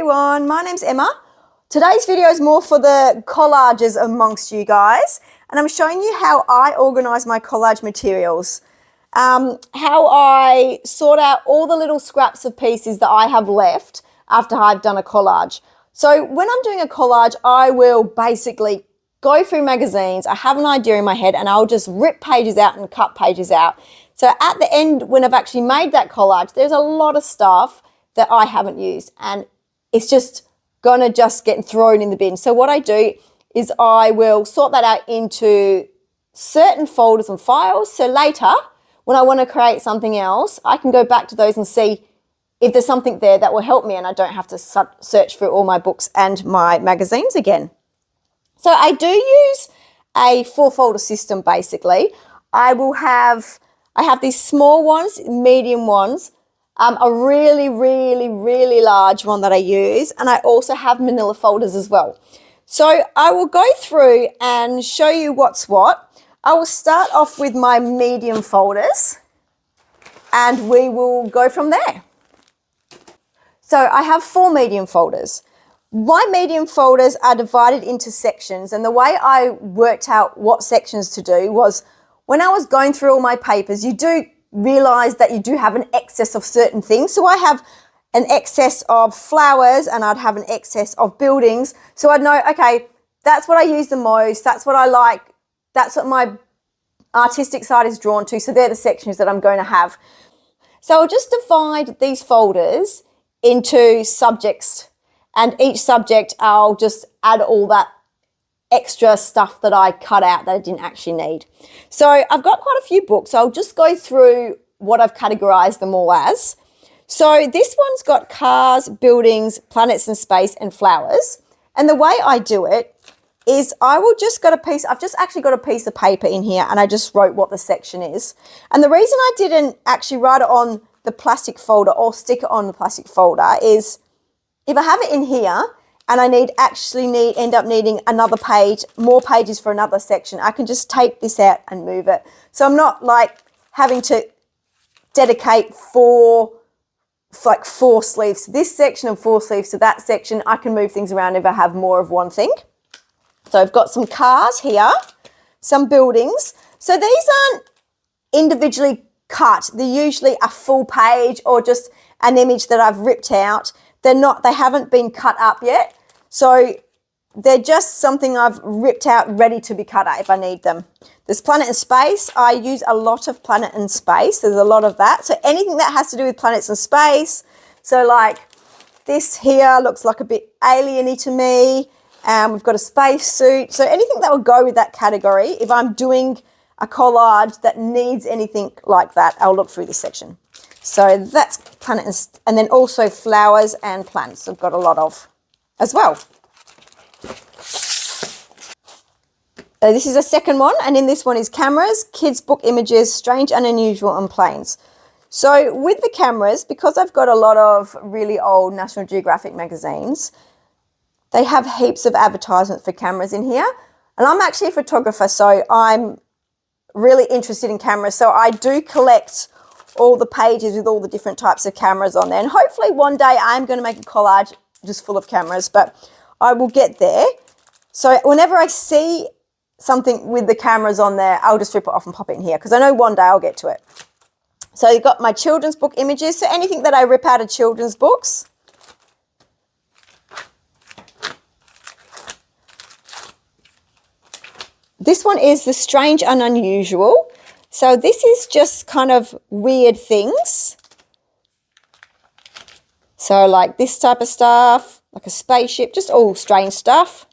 everyone, my name's Emma. Today's video is more for the collages amongst you guys, and I'm showing you how I organise my collage materials, how I sort out all the little scraps of pieces that I have left after I've done a collage. So when I'm doing a collage, I will basically go through magazines, I have an idea in my head, and I'll just rip pages out and cut pages out. So at the end, when I've actually made that collage, there's a lot of stuff that I haven't used, and it's just gonna get thrown in the bin. So what I do is I will sort that out into certain folders and files. So later, when I want to create something else, I can go back to those and see if there's something there that will help me, and I don't have to search through all my books and my magazines again. So I do use a 4-folder system basically. I have these small ones, medium ones, a really large one that I use, and I also have manila folders as well. So I will go through and show you what's what. I will start off with my medium folders and we will go from there. So I have 4 medium folders. My medium folders are divided into sections, and the way I worked out what sections to do was when I was going through all my papers, you do realise that you do have an excess of certain things. So I have an excess of flowers and I'd have an excess of buildings. So I'd know, okay, that's what I use the most, that's what I like, that's what my artistic side is drawn to. So they're the sections that I'm going to have. So I'll just divide these folders into subjects, and each subject I'll just add all that extra stuff that I cut out that I didn't actually need. So I've got quite a few books. So I'll just go through what I've categorized them all as. So this one's got cars, buildings, planets and space, and flowers. And the way I do it is I've just actually got a piece of paper in here, and I just wrote what the section is. And the reason I didn't actually write it on the plastic folder or stick it on the plastic folder is if I have it in here and I end up needing another page, more pages for another section, I can just take this out and move it. So I'm not like having to dedicate 4 sleeves to this section and 4 sleeves to that section. I can move things around if I have more of one thing. So I've got some cars here, some buildings. So these aren't individually cut. They're usually a full page or just an image that I've ripped out. They haven't been cut up yet. So they're just something I've ripped out ready to be cut out if I need them. There's planet and space. I use a lot of planet and space. There's a lot of that. So anything that has to do with planets and space. So like this here looks like a bit alien-y to me. We've got a space suit. So anything that will go with that category, if I'm doing a collage that needs anything like that, I'll look through this section. So that's planet and then also flowers and plants I've got a lot of as well. So this is a second one, and in this one is cameras, kids' book images, strange and unusual, and planes. So with the cameras, because I've got a lot of really old National Geographic magazines, they have heaps of advertisements for cameras in here. And I'm actually a photographer, so I'm really interested in cameras. So I do collect all the pages with all the different types of cameras on there. And hopefully one day I'm going to make a collage just full of cameras, but I will get there. So whenever I see something with the cameras on there, I'll just rip it off and pop it in here, because I know one day I'll get to it. So you've got my children's book images. So anything that I rip out of children's books. This one is the strange and unusual. So this is just kind of weird things. So like this type of stuff, like a spaceship, just all strange stuff.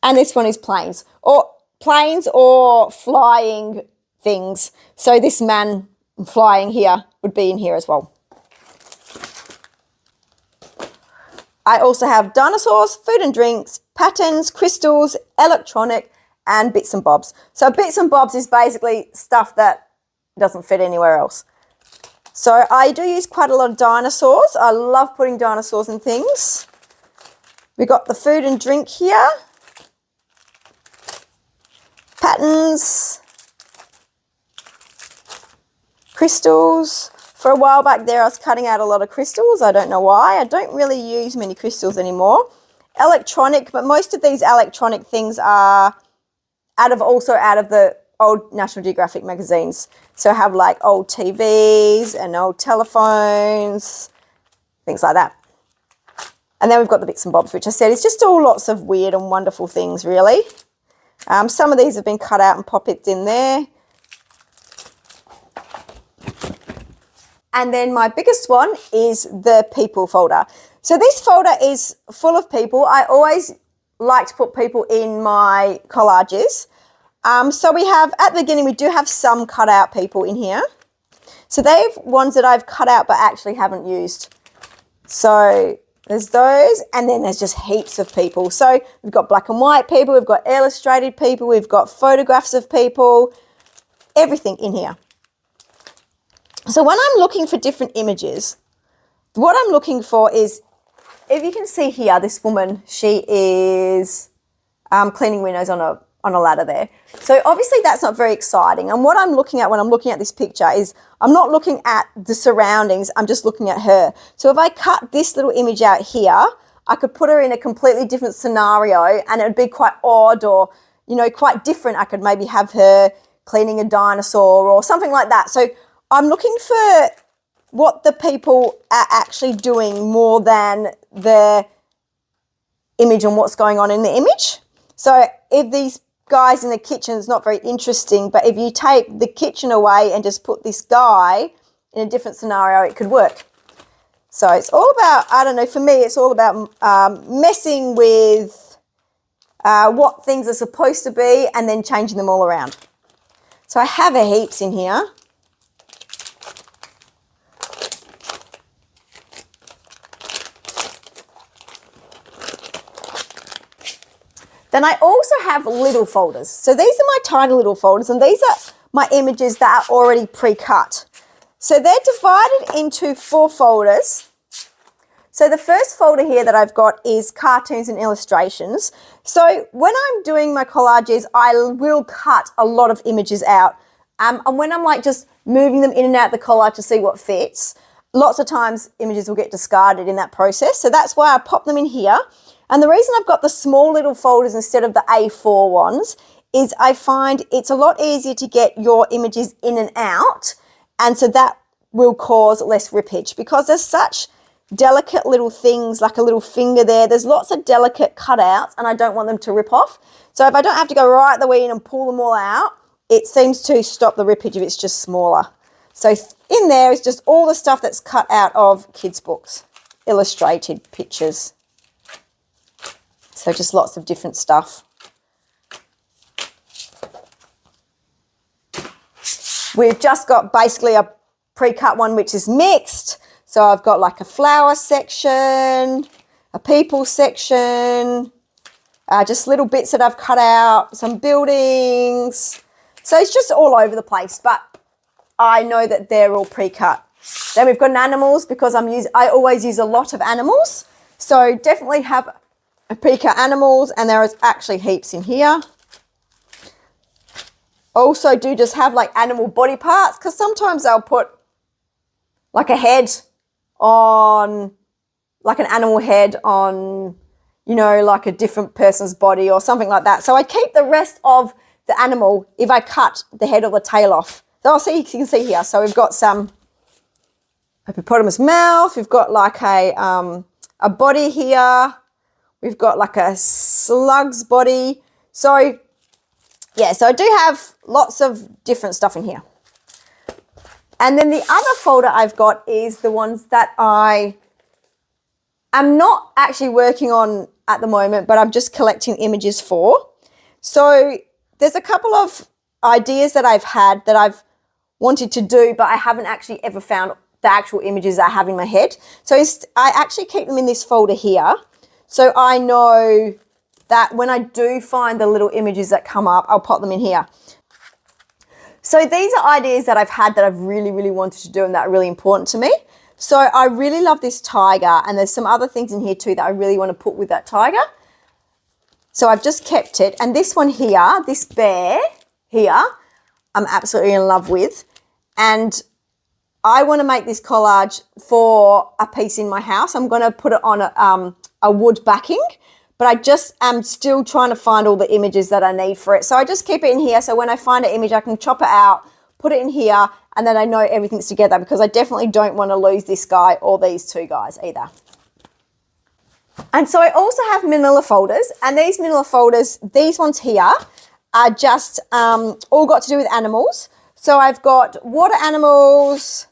And this one is planes or flying things. So this man flying here would be in here as well. I also have dinosaurs, food and drinks, patterns, crystals, electronic, and bits and bobs. So bits and bobs is basically stuff that doesn't fit anywhere else. So I do use quite a lot of dinosaurs. I love putting dinosaurs in things. We got the food and drink here. Patterns, crystals, For a while back there, I was cutting out a lot of crystals. I don't know why. I don't really use many crystals anymore. Electronic, but most of these electronic things are also out of the old National Geographic magazines. So I have like old TVs and old telephones, things like that. And then we've got the bits and bobs, which I said is just all lots of weird and wonderful things, really. Some of these have been cut out and pop-its in there. And then my biggest one is the people folder. So this folder is full of people. I always like to put people in my collages. So we have, at the beginning, we do have some cut out people in here. So they've ones that I've cut out but actually haven't used. So there's those, and then there's just heaps of people. So we've got black and white people, we've got illustrated people, we've got photographs of people, everything in here. So when I'm looking for different images, what I'm looking for is, if you can see here, this woman, she is cleaning windows on a ladder there. So obviously that's not very exciting. And what I'm looking at when I'm looking at this picture is I'm not looking at the surroundings, I'm just looking at her. So if I cut this little image out here, I could put her in a completely different scenario and it would be quite odd or, you know, quite different. I could maybe have her cleaning a dinosaur or something like that. So I'm looking for what the people are actually doing more than the image and what's going on in the image. So if these guys in the kitchen is not very interesting, but if you take the kitchen away and just put this guy in a different scenario, it could work. So it's all about, I don't know, for me, it's all about messing with what things are supposed to be and then changing them all around. So I have a heaps in here. Then I also have little folders. So these are my tiny little folders, and these are my images that are already pre-cut. So they're divided into 4 folders. So the first folder here that I've got is cartoons and illustrations. So when I'm doing my collages, I will cut a lot of images out. And when I'm like just moving them in and out of the collage to see what fits, lots of times images will get discarded in that process. So that's why I pop them in here. And the reason I've got the small little folders instead of the A4 ones is I find it's a lot easier to get your images in and out. And so that will cause less rippage because there's such delicate little things like a little finger there. There's lots of delicate cutouts and I don't want them to rip off. So if I don't have to go right the way in and pull them all out, it seems to stop the rippage if it's just smaller. So in there is just all the stuff that's cut out of kids' books, illustrated pictures. So just lots of different stuff. We've just got basically a pre-cut one which is mixed. So I've got like a flower section, a people section, just little bits that I've cut out, some buildings. So it's just all over the place, but I know that they're all pre-cut. Then we've got animals because I always use a lot of animals. So definitely have a pre-cut animals, and there is actually heaps in here. Also do just have like animal body parts because sometimes I'll put like a head on, like an animal head on, you know, like a different person's body or something like that. So I keep the rest of the animal if I cut the head or the tail off. So I'll see, you can see here. So we've got some hippopotamus mouth. We've got like a body here. We've got like a slug's body. So yeah, so I do have lots of different stuff in here. And then the other folder I've got is the ones that I am not actually working on at the moment, but I'm just collecting images for. So there's a couple of ideas that I've had that I've wanted to do, but I haven't actually ever found the actual images that I have in my head. So I actually keep them in this folder here. So I know that when I do find the little images that come up, I'll pop them in here. So these are ideas that I've had that I've really, really wanted to do and that are really important to me. So I really love this tiger, and there's some other things in here too that I really want to put with that tiger. So I've just kept it. And this one here, this bear here, I'm absolutely in love with. And I want to make this collage for a piece in my house. I'm going to put it on a wood backing, but I just am still trying to find all the images that I need for it. So I just keep it in here. So when I find an image, I can chop it out, put it in here, and then I know everything's together, because I definitely don't want to lose this guy or these two guys either. And so I also have manila folders, and these manila folders, these ones here, are just all got to do with animals. So I've got water animals,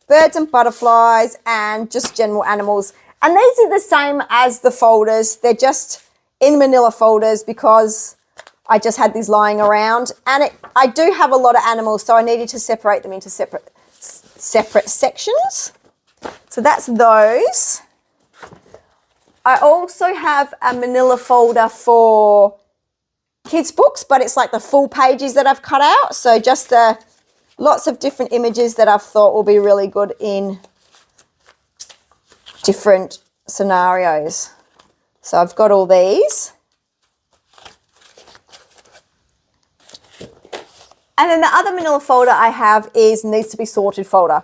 birds and butterflies, and just general animals. And these are the same as the folders. They're just in manila folders because I just had these lying around. And I do have a lot of animals, so I needed to separate them into separate sections. So that's those. I also have a manila folder for kids' books, but it's like the full pages that I've cut out. So just the lots of different images that I've thought will be really good in different scenarios. So I've got all these. And then the other manila folder I have is needs to be sorted folder.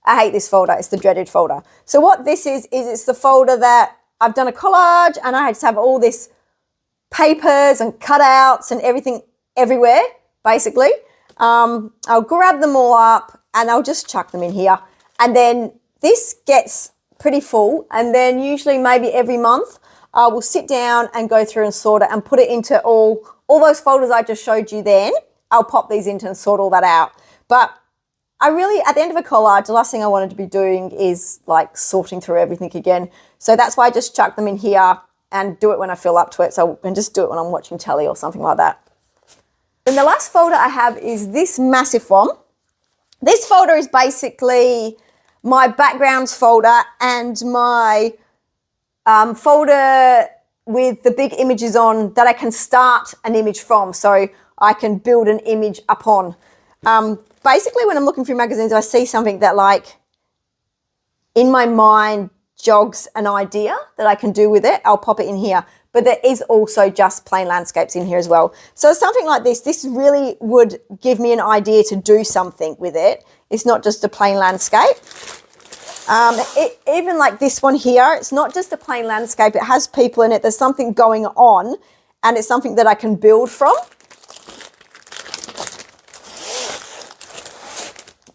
I hate this folder. It's the dreaded folder. So what this is it's the folder that I've done a collage, and I just have all this papers and cutouts and everything everywhere, basically. I'll grab them all up and I'll just chuck them in here. And then this gets pretty full, and then usually maybe every month I will sit down and go through and sort it and put it into all those folders I just showed you then. I'll pop these into and sort all that out. But I really, at the end of a collage, the last thing I wanted to be doing is like sorting through everything again. So that's why I just chuck them in here and do it when I feel up to it. So, and just do it when I'm watching telly or something like that. And the last folder I have is this massive one. This folder is basically my backgrounds folder and my folder with the big images on that I can start an image from, so I can build an image upon. Basically, when I'm looking through magazines, I see something that like in my mind jogs an idea that I can do with it. I'll pop it in here. But there is also just plain landscapes in here as well. So something like this really would give me an idea to do something with it. It's not just a plain landscape. Even like this one here, it's not just a plain landscape. It has people in it. There's something going on, and it's something that I can build from.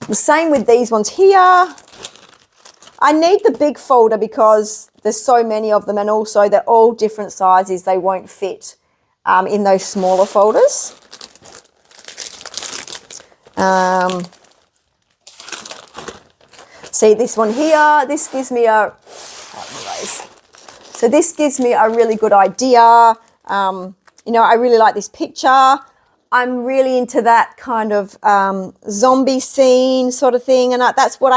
The same with these ones here. I need the big folder because there's so many of them, and also they're all different sizes. They won't fit in those smaller folders. See this one here, this gives me so this gives me a really good idea. You know, I really like this picture. I'm really into that kind of zombie scene sort of thing, and that's what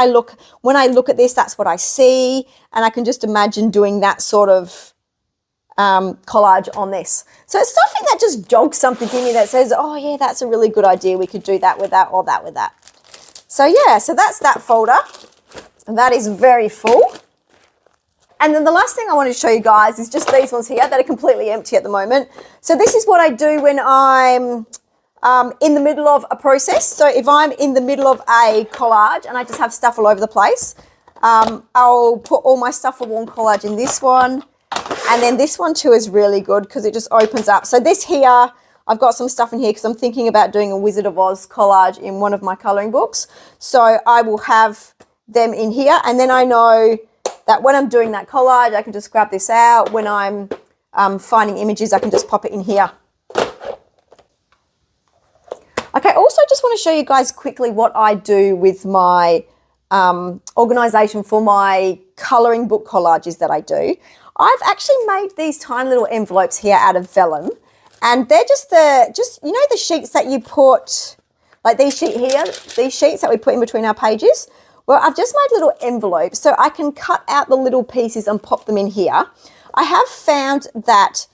when I look at this, that's what I see, and I can just imagine doing that sort of collage on this. So it's something that just jogs something in me that says, oh yeah, that's a really good idea. We could do that with that, or that with that. So yeah, so that's that folder, and that is very full. And then the last thing I want to show you guys is just these ones here that are completely empty at the moment. So this is what I do when I'm in the middle of a process. So if I'm in the middle of a collage and I just have stuff all over the place, I'll put all my stuff for one collage in this one. And then this one too is really good because it just opens up. So this here, I've got some stuff in here because I'm thinking about doing a Wizard of Oz collage in one of my colouring books. So I will have them in here, and then I know that when I'm doing that collage, I can just grab this out. When I'm finding images, I can just pop it in here. Okay, also just want to show you guys quickly what I do with my organisation for my colouring book collages that I do. I've actually made these tiny little envelopes here out of vellum, and they're just you know the sheets that you put, like these sheets here, these sheets that we put in between our pages. Well, I've just made little envelopes so I can cut out the little pieces and pop them in here. I have found that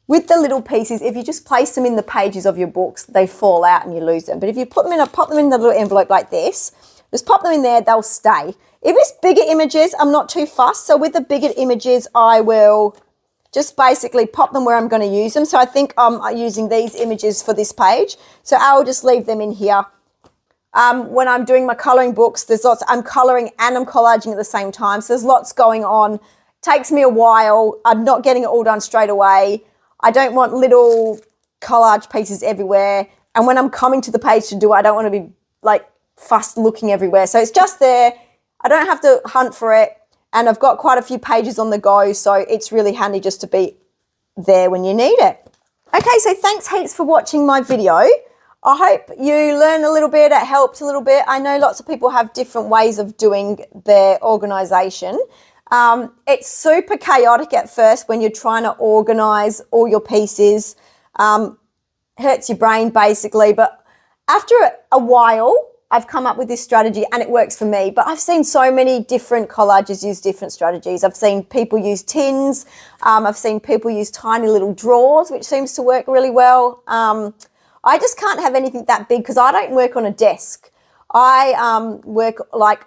with the little pieces, if you just place them in the pages of your books, they fall out and you lose them. But if you pop them in the little envelope like this, just pop them in there, they'll stay. If it's bigger images, I'm not too fussed. So with the bigger images, I will just basically pop them where I'm going to use them. So I think I'm using these images for this page. So I'll just leave them in here. When I'm doing my colouring books, there's lots, I'm colouring and I'm collaging at the same time. So there's lots going on. Takes me a while. I'm not getting it all done straight away. I don't want little collage pieces everywhere. And when I'm coming to the page to do it, I don't want to be like fussed looking everywhere. So it's just there. I don't have to hunt for it. And I've got quite a few pages on the go. So it's really handy just to be there when you need it. Okay, so thanks heaps for watching my video. I hope you learned a little bit, it helped a little bit. I know lots of people have different ways of doing their organisation. It's super chaotic at first when you're trying to organise all your pieces. Hurts your brain basically, but after a while, I've come up with this strategy and it works for me. But I've seen so many different collages use different strategies. I've seen people use tins. I've seen people use tiny little drawers, which seems to work really well. I just can't have anything that big because I don't work on a desk. I work like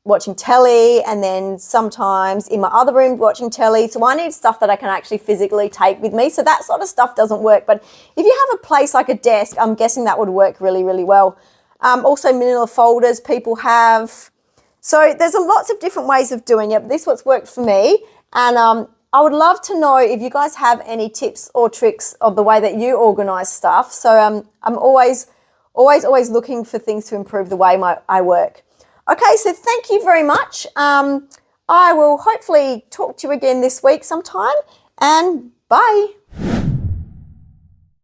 watching telly and then sometimes in my other room watching telly. So I need stuff that I can actually physically take with me. So that sort of stuff doesn't work. But if you have a place like a desk, I'm guessing that would work really, really well. Also manila folders people have. So there's lots of different ways of doing it. This is what's worked for me. And I would love to know if you guys have any tips or tricks of the way that you organise stuff. So I'm always looking for things to improve the way I work. Okay, so thank you very much. I will hopefully talk to you again this week sometime, and bye.